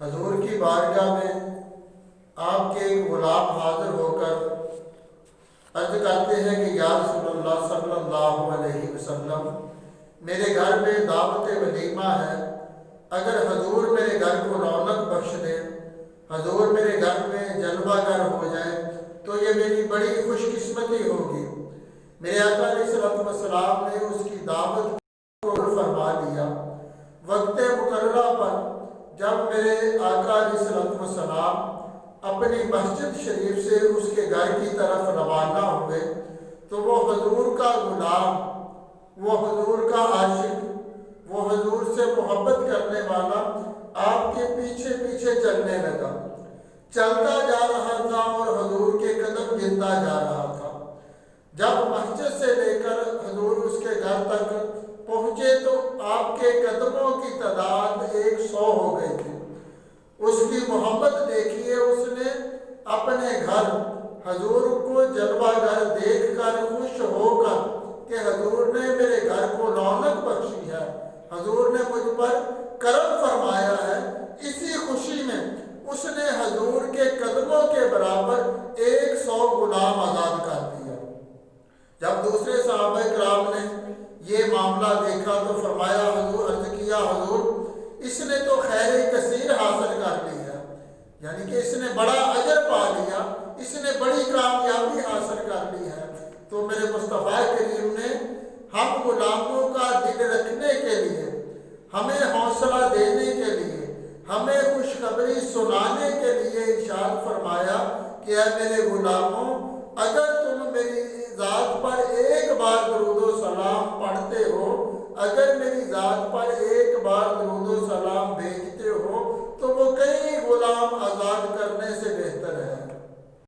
حضور کی بارگاہ میں آپ کے ایک غلام حاضر ہو کر عرض کرتے ہیں کہ یا رسول اللہ صلی اللہ علیہ وسلم، میرے گھر میں دعوت ولیمہ ہے، اگر حضور میرے گھر کو رونق بخش دیں، حضور میرے گھر میں جلوہ گر ہو جائے تو یہ میری بڑی خوش قسمتی ہوگی۔ میرے آقا علیہ السلام نے اس کی دعوت کو فرما لیا۔ وقت مقررہ پر جب میرے آقا علیہ السلام اپنی مسجد شریف سے اس کے گھر کی طرف روانہ ہوئے تو وہ حضور کا غلام، وہ حضور کا عاشق، وہ حضور سے محبت کرنے والا آپ کے پیچھے پیچھے چلنے لگا، چلتا جا رہا تھا اور حضور کے قدم گنتا جا رہا تھا۔ جب مسجد سے لے کر حضور اس کے گھر تک پہنچے تو آپ کے قدموں کی تعداد 100 ہو گئی تھی۔ اس کی محبت دیکھیے، اس نے اپنے گھر حضور کو جلوہ گر دیکھ کر خوش ہو کر کہ حضور نے میرے گھر کو رونق بخشی ہے، حضور نے مجھ پر کرم فرمایا ہے، اسی خوشی میں اس نے حضور کے قدموں کے برابر 100 غلام آزاد کر دیا۔ جب دوسرے صحابہ کرام نے یہ معاملہ دیکھا تو فرمایا، حضور عرض کیا، حضور اس نے تو خیر کثیر حاصل کر لی ہے، یعنی کہ اس نے بڑا اجر پا لیا، اس نے بڑی کامیابی حاصل کر لی ہے۔ تو میرے مصطفیٰ کریم نے ہم غلاموں کا دل رکھنے کے لیے، ہمیں حوصلہ دینے کے لیے، ہمیں خوشخبری سنانے کے لیے ارشاد فرمایا کہ اے میرے غلاموں، اگر تم میری ذات پر ایک بار درود و سلام پڑھتے ہو، اگر میری ذات پر ایک بار درود و سلام بھیج